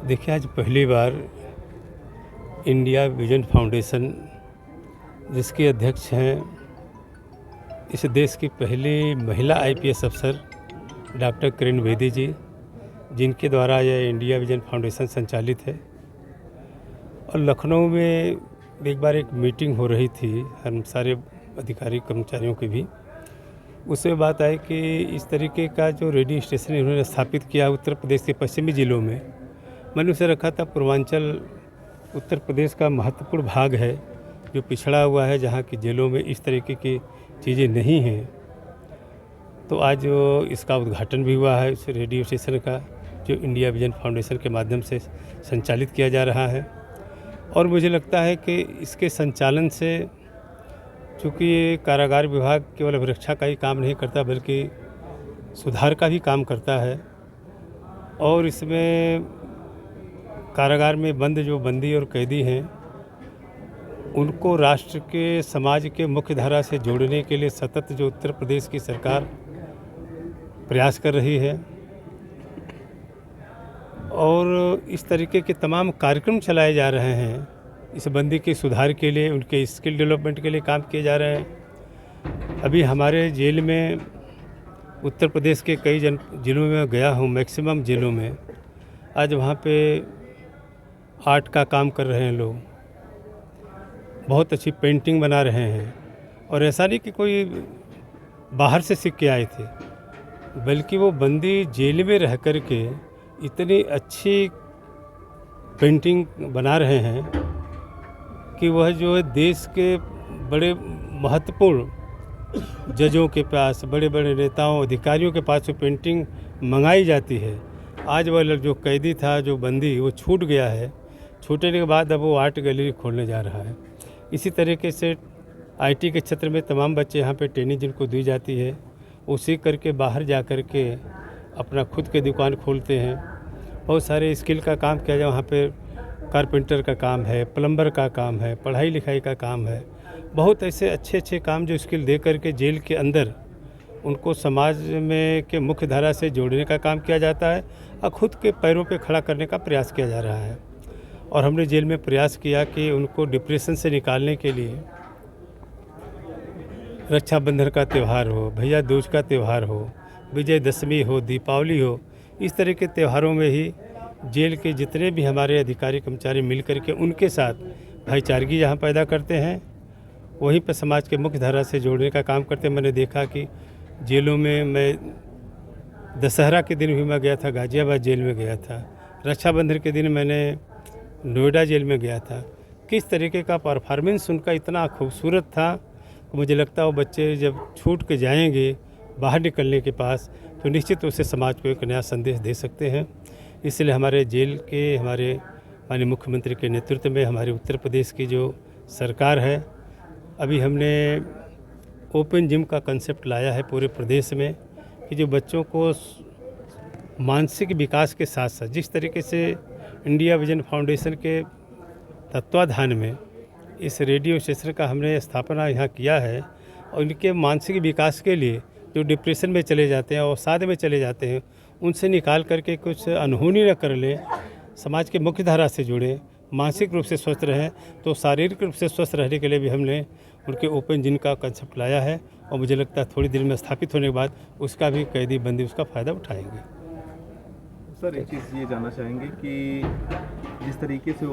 देखिए, आज पहली बार इंडिया विजन फाउंडेशन, जिसके अध्यक्ष हैं इस देश की पहली महिला आईपीएस अफसर डॉक्टर किरण बेदी जी, जिनके द्वारा यह इंडिया विजन फाउंडेशन संचालित है। और लखनऊ में एक बार एक मीटिंग हो रही थी हम सारे अधिकारी कर्मचारियों की भी। उसमें बात आई कि इस तरीके का जो रेडियो स्टेशन इन्होंने स्थापित किया उत्तर प्रदेश के पश्चिमी ज़िलों में। मैंने उसे रखा था पूर्वांचल उत्तर प्रदेश का महत्वपूर्ण भाग है जो पिछड़ा हुआ है, जहाँ की जेलों में इस तरीके की चीज़ें नहीं हैं। तो आज इसका उद्घाटन भी हुआ है, इस रेडियो स्टेशन का, जो इंडिया विजन फाउंडेशन के माध्यम से संचालित किया जा रहा है। और मुझे लगता है कि इसके संचालन से, चूँकि ये कारागार विभाग केवल अभिरक्षा का ही काम नहीं करता बल्कि सुधार का भी काम करता है। और इसमें कारागार में बंद जो बंदी और कैदी हैं, उनको राष्ट्र के समाज के मुख्य धारा से जोड़ने के लिए सतत जो उत्तर प्रदेश की सरकार प्रयास कर रही है और इस तरीके के तमाम कार्यक्रम चलाए जा रहे हैं। इस बंदी के सुधार के लिए, उनके स्किल डेवलपमेंट के लिए काम किए जा रहे हैं। अभी हमारे जेल में, उत्तर प्रदेश के कई जिलों में मैं गया हूँ, मैक्सिमम जेलों में आज वहाँ पे आर्ट का काम कर रहे हैं लोग, बहुत अच्छी पेंटिंग बना रहे हैं। और ऐसा नहीं कि कोई बाहर से सीख के आए थे, बल्कि वो बंदी जेल में रह कर के इतनी अच्छी पेंटिंग बना रहे हैं कि वह जो है देश के बड़े महत्वपूर्ण जजों के पास, बड़े बड़े नेताओं, अधिकारियों के पास वो पेंटिंग मंगाई जाती है। आज वह जो कैदी था, जो बंदी, वो छूट गया है। छूटने के बाद अब वो आर्ट गैलरी खोलने जा रहा है। इसी तरीके से आईटी के क्षेत्र में तमाम बच्चे यहाँ पे ट्रेनिंग जिनको दी जाती है, वो सीख करके बाहर जा कर के अपना खुद की दुकान खोलते हैं। बहुत सारे स्किल का काम किया जाए वहाँ पे, कारपेंटर का काम है, प्लम्बर का काम है, पढ़ाई लिखाई का काम है। बहुत ऐसे अच्छे अच्छे काम जो स्किल दे करके जेल के अंदर उनको समाज में के मुख्य धारा से जोड़ने का काम किया जाता है और खुद के पैरों पे खड़ा करने का प्रयास किया जा रहा है। और हमने जेल में प्रयास किया कि उनको डिप्रेशन से निकालने के लिए रक्षाबंधन का त्यौहार हो, भैया दूज का त्यौहार हो, विजयदशमी हो, दीपावली हो, इस तरह के त्योहारों में ही जेल के जितने भी हमारे अधिकारी कर्मचारी मिल कर के उनके साथ भाईचारगी जहाँ पैदा करते हैं, वहीं पर समाज के मुख्य धारा से जोड़ने का काम करते हैं। मैंने देखा कि जेलों में, मैं दशहरा के दिन भी मैं गया था, गाज़ियाबाद जेल में गया था, रक्षाबंधन के दिन मैंने नोएडा जेल में गया था। किस तरीके का परफॉर्मेंस उनका इतना खूबसूरत था कि मुझे लगता है वो बच्चे जब छूट के जाएंगे बाहर निकलने के पास, तो निश्चित रूप से समाज को एक नया संदेश दे सकते हैं। इसलिए हमारे जेल के, हमारे माननीय मुख्यमंत्री के नेतृत्व में हमारे उत्तर प्रदेश की जो सरकार है, अभी हमने ओपन जिम का कंसेप्ट लाया है पूरे प्रदेश में, कि जो बच्चों को मानसिक विकास के साथ साथ, जिस तरीके से इंडिया विजन फाउंडेशन के तत्वाधान में इस रेडियो स्टेशन का हमने स्थापना यहाँ किया है, और इनके मानसिक विकास के लिए जो डिप्रेशन में चले जाते हैं और अवसाद में चले जाते हैं, उनसे निकाल करके कुछ अनहोनी न कर लें, समाज के मुख्य धारा से जुड़ें, मानसिक रूप से स्वस्थ रहें। तो शारीरिक रूप से स्वस्थ रहने के लिए भी हमने उनके ओपन जिम का कंसेप्ट लाया है। और मुझे लगता है थोड़ी देर में स्थापित होने के बाद उसका भी कैदी बंदी उसका फ़ायदा उठाएंगे। सर, एक चीज़ ये जानना चाहेंगे कि जिस तरीके से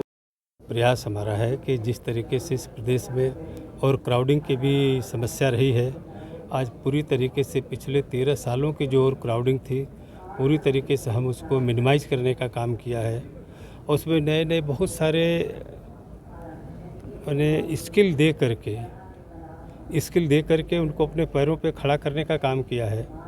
प्रयास हमारा है कि जिस तरीके से इस प्रदेश में और क्राउडिंग की भी समस्या रही है, आज पूरी तरीके से पिछले 13 सालों की जो और क्राउडिंग थी, पूरी तरीके से हम उसको मिनिमाइज़ करने का काम किया है। और उसमें नए नए बहुत सारे मैंने स्किल दे करके उनको अपने पैरों पे खड़ा करने का काम किया है।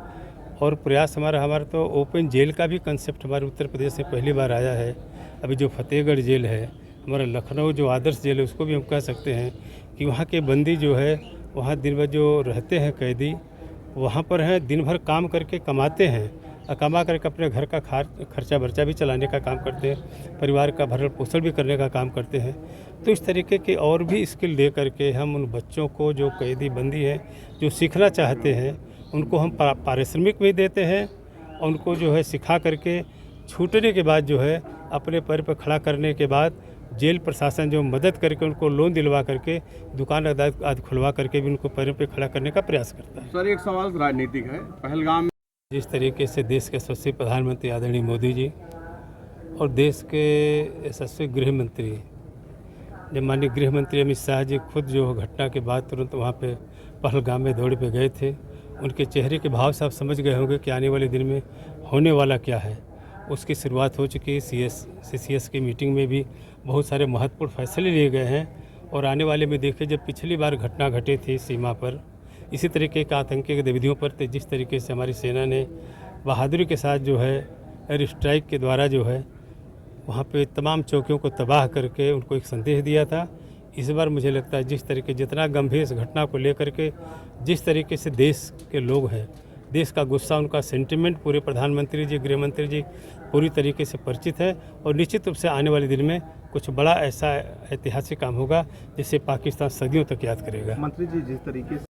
और प्रयास हमारा तो ओपन जेल का भी कंसेप्ट हमारे उत्तर प्रदेश में पहली बार आया है। अभी जो फतेहगढ़ जेल है, हमारा लखनऊ जो आदर्श जेल है, उसको भी हम कह सकते हैं कि वहाँ के बंदी जो है, वहाँ दिन भर जो रहते हैं कैदी, वहाँ पर हैं, दिन भर काम करके कमाते हैं और कमा करके अपने घर का खर्चा बर्चा भी चलाने का काम करते हैं, परिवार का भरण पोषण भी करने का काम करते हैं। तो इस तरीके के और भी स्किल दे करके हम उन बच्चों को, जो कैदी बंदी हैं, जो सीखना चाहते हैं, उनको हम पारिश्रमिक भी देते हैं और उनको जो है सिखा करके छूटने के बाद जो है अपने पैर पर खड़ा करने के बाद जेल प्रशासन जो मदद करके उनको लोन दिलवा करके दुकान आदि खुलवा करके भी उनको पैरों पे खड़ा करने का प्रयास करता है। सर एक सवाल राजनीतिक है। पहलगाम जिस तरीके से देश के यशस्वी प्रधानमंत्री आदरणीय मोदी जी और देश के यशस्वी गृह मंत्री जब माननीय गृह मंत्री अमित शाह जी खुद जो घटना के बाद तुरंत वहाँ पे पहलगाम में दौड़ पे गए थे, उनके चेहरे के भाव से आप समझ गए होंगे कि आने वाले दिन में होने वाला क्या है। उसकी शुरुआत हो चुकी है। CCS की मीटिंग में भी बहुत सारे महत्वपूर्ण फैसले लिए गए हैं और आने वाले में देखिए जब पिछली बार घटना घटी थी सीमा पर इसी तरीके का आतंकी गतिविधियों पर, तो जिस तरीके से हमारी सेना ने बहादुरी के साथ जो है एयर स्ट्राइक के द्वारा जो है वहाँ पे तमाम चौकियों को तबाह करके उनको एक संदेश दिया था। इस बार मुझे लगता है जिस तरीके जितना गंभीर इस घटना को लेकर के जिस तरीके से देश के लोग हैं, देश का गुस्सा, उनका सेंटिमेंट पूरे प्रधानमंत्री जी, गृह मंत्री जी पूरी तरीके से परिचित है और निश्चित रूप से आने वाले दिन में कुछ बड़ा ऐसा ऐतिहासिक काम होगा जिसे पाकिस्तान सदियों तक याद करेगा। मंत्री जी जिस तरीके से